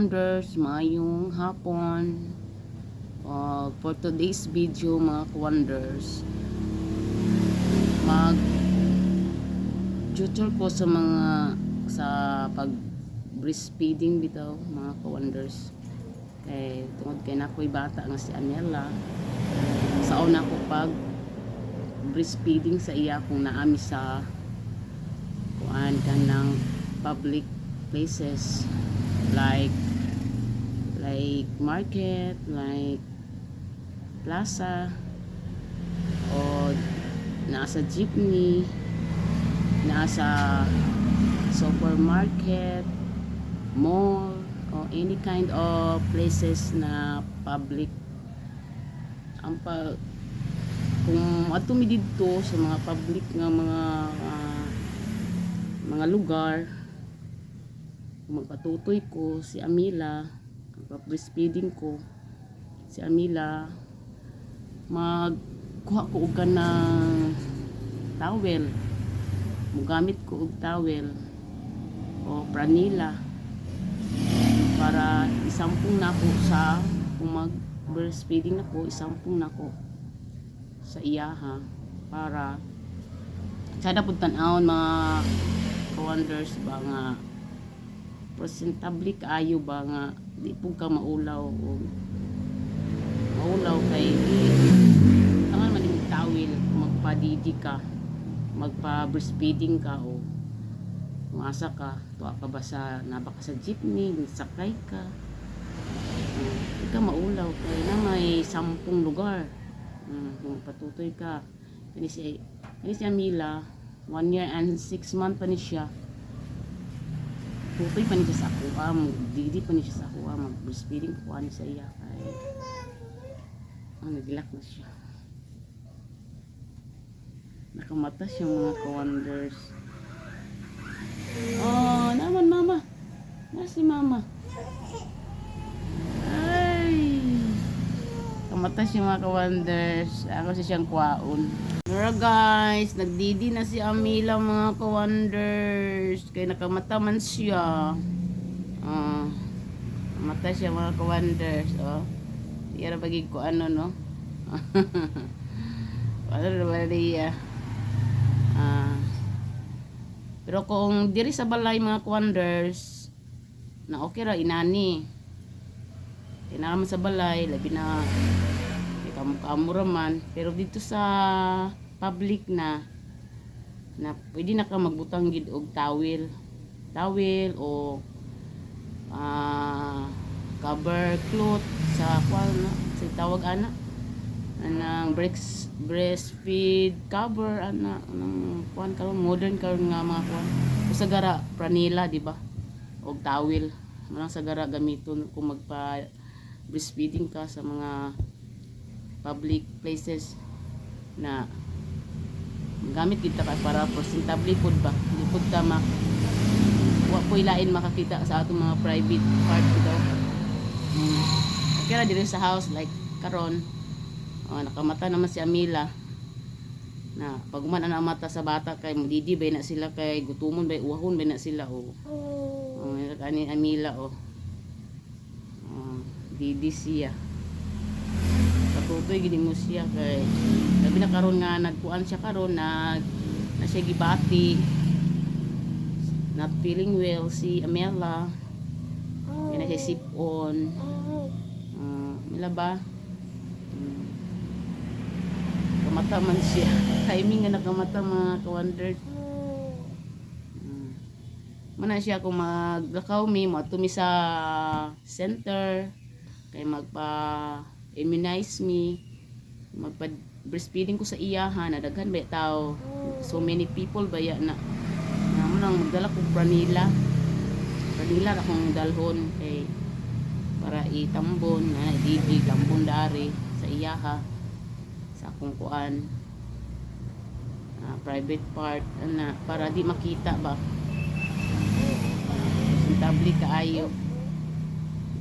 ka-wonders, mayong hapon. For today's video mga ka-wonders, mag tutor ko sa pag breastfeeding bitaw mga ka-wonders. Kay tungod kay nakoy bata nga si Anela, sa una ko pag breastfeeding sa iya kung naami sa kuan kanang public places like market, like plaza, o nasa jeepney, nasa supermarket, mall, or any kind of places na public. Ang kung ato mi didto sa mga public nga mga lugar, magpatutoy ko si Amila, magpa-breastfeeding ko si Amila, magkuha ko og kanang towel, mugamit ko og towel o pranila para isampung nako sa kung mag-breastfeeding nako, isampung nako sa iyaha para sada pud tan-awon mga ka-wonders ba nga presentable kaayo ba nga di po ka maulaw o kay tangan man yung towel magpadidi ka, magpa-breastfeeding ka o umasa ka, tuwa ka ba sa nabaka sa jeepney, sakay ka, di ka maulaw kay na may 10 lugar. Kung patutoy ka kani si Amila, 1 year and 6 months pa ni siya, tutoy pa ni siya sa kuha, magdidi pa ni siya sa kuha, mag-breastfeeding kuha ni sa iya kay nagilak na siya, nakamata siya mga ka-wonders. Naman mama, na si mama, ay kamata siya mga ka-wonders. Ako si siyang kwaon. Pero guys, nagdidi na si Amila mga ka-wonders. Kaya nakamata man siya. Mata siya mga ka-wonders. Yara bagig ko ano no. Ano naman niya. Pero kung diri sa balay mga ka-wonders, na okay ra inani. Kailangan sa balay, labi na kamura man. Pero dito sa public na pwede na ka magbutang gid og towel o cover cloth sa kwal na sa tawag anang breastfeed cover anang kwan karon modern karon nga mga kwan usagara pranila di ba og towel manang sagara gamiton kung magpa breastfeeding ka sa mga public places na gamit kita ka para presentable food ba di pud ta wa po ilain makakita sa atong mga private part daw. Kaya diri sa house like karon nakamata naman si Amila na pagman ana mata sa bata kay mudidi bay na sila kay gutumon bay uwahon bay na sila kani Amila didi siya patutoy gid mo siya kay labi na karon nga nagkuan siya karon na siya gibati not feeling well si Amela na siya sip on mila ba kamata man siya timing nga nakamata mga ka-wonder mana siya kung maglakaw mi matumi sa center kay magpa-immunize me, magpa-breastfeeding ko sa iyahan, nadaghan ba tao, so many people ba ya na nang magdala ko pranila akong dalhon kay para itambon na idibig tambon dari sa iyaha sa akong kuan private part para di makita ba presentable kaayo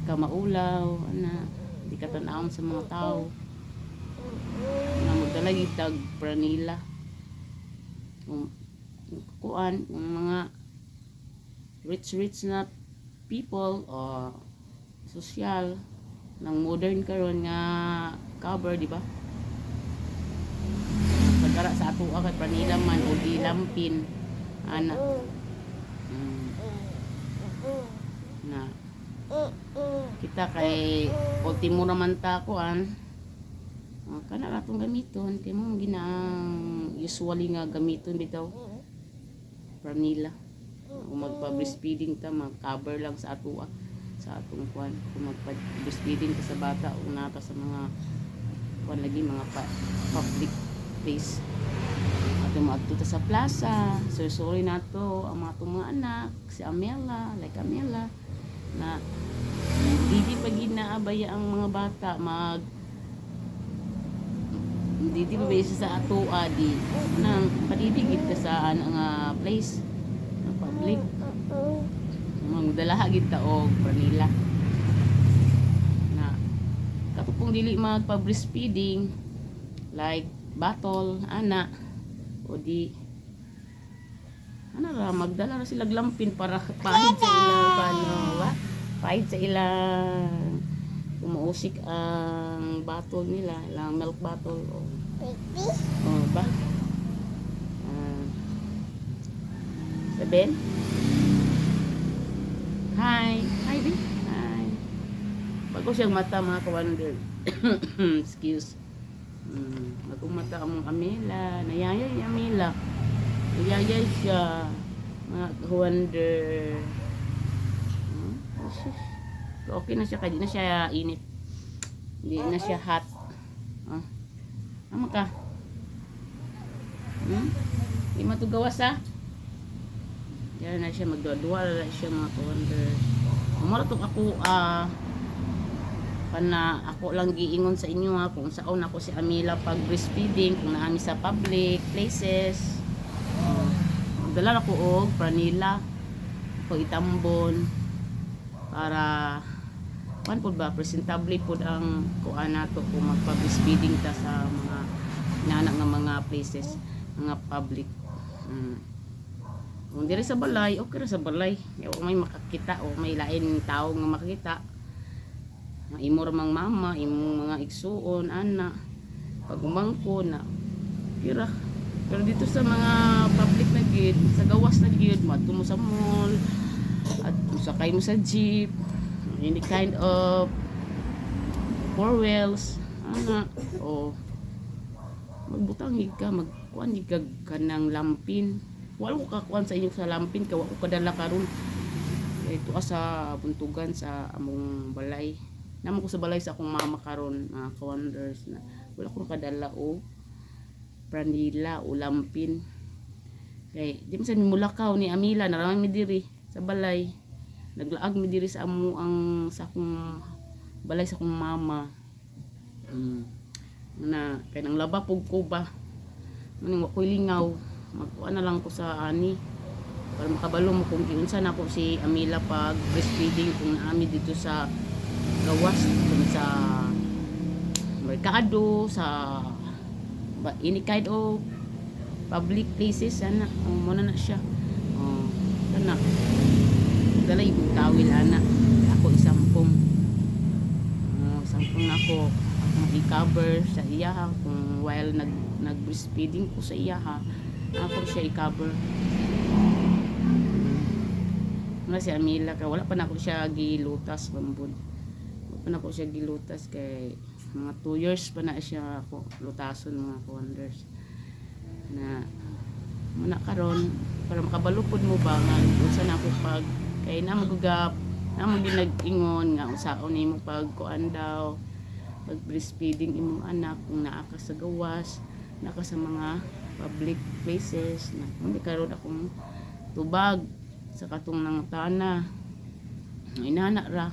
ka maulaw di ka tan-awon sa mga tao na magdala gitag pranila kuan mga rich na people o sosyal ng modern karon nga cover, di ba? Pagkara sa ato kay pranila man o di lampin ana. Na kita kay ultimo naman ta kuan kana ratong gamiton kay mo ginaang usually nga gamiton bitaw pranila o magpa-breastfeeding ta mag-cover lang sa ato sa atong kuan kung magpa-breastfeeding ka sa bata o nata sa mga kuan lagi mga public place ato maadto ta sa plaza sorry nato ang mga anak si Amela like Amela na hindi pa ginaabaya ang mga bata hindi pa base sa ato di nang padidigit ka sa nga place ng public magdalaha gid ta og pranila na katupong dili magpa-breastfeeding like bottle ana o di ra magdala ra sila glampin para pahid sa ilang pahid sa ilang umuusik ang bottle nila ilang milk bottle o ba sabihin hi baby hi bago siyang mata mga kawander excuse bagong mata among Amela nayayay Amela nayayay siya mga kawander okay na siya kaya di na siya init di na siya hot ama ka di matugawas yan na siya magduwa na siya mga kawander umaratong ako pana ako lang giingon sa inyo kung saan ako si Amela pag breastfeeding kung naami sa public places magdala ako og pranila pag itambon para kuan pud ba presentable pud ang kuan nato kung magpa-breastfeeding ta sa mga inanak nga mga places mga public kung diri sa balay okay ra sa balay o may makakita o may lain tao nga makakita imo ra mang mama imong mga igsuon ana pag umangko na kira pero dito sa mga public na gid sa gawas na gid madto mo sa mall at sakay mo sa jeep any kind of four wheels ana o magbutang hig ka magkuan hig ka ng lampin wala ko kakuan sa inyo sa lampin kay wala ko kadala karon ito sa buntugan sa among balay naman ko sa balay sa akong mama karon mga kawanders na wala ko kadala o pranila o lampin kay di man sa Mulakaw ni Amela naramang mi diri sa balay naglaag mi diri sa amo ang sa akong balay sa akong mama na kay nang laba pug ko ba maning wa koy lingaw magkuan na lang ko sa ani para makabalo mo kung giunsa na ko si Amela pag breastfeeding kung naami dito sa gawas kung sa merkado sa any kind of public places ana muna na siya ana dala ibang tawil ana ako isampung ako akong i-cover sa iya kung while nag breastfeeding ko sa iya ako siya i-cover si Amela kay wala pa na ako siya gilutas bambod pa na ako siya gilutas kay mga 2 years pa na siya ako lutason mga wonders na muna karon para makabalupod mo ba nga usa na ako pag kay na magugap na mo ginag-ingon nga usaon nimo pag kuan daw pag breastfeeding imong anak kung naa ka sa gawas naa ka sa mga public places na hindi karon akong tubag sa katong nang tana inana ra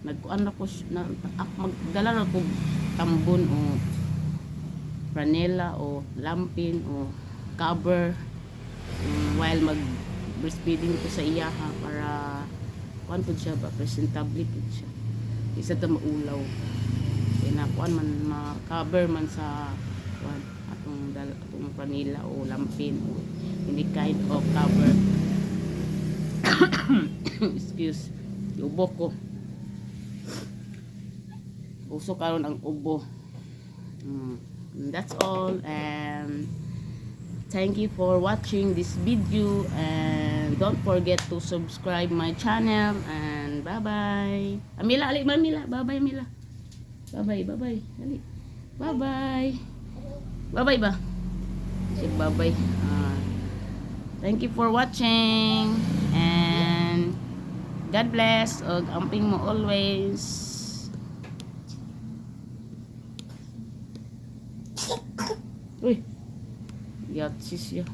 nagkuan na ko magdala na ko tambon o pranela o lampin o cover while mag breastfeeding ko sa iya para kuan pud siya ba presentable pud siya isa ta maulaw kay nakuan man ma-cover man sa kuan atong pranela o lampin o any kind of cover excuse ubok ko Uso karon ang ubo. That's all, and thank you for watching this video, and don't forget to subscribe my channel, and bye bye. Amila, ali Mila, bye bye Mila. Bye bye, bye bye. Ali. Bye bye. Bye bye ba? Sige, bye bye. Thank you for watching, and God bless, og amping mo always. Uy, yatsis ya.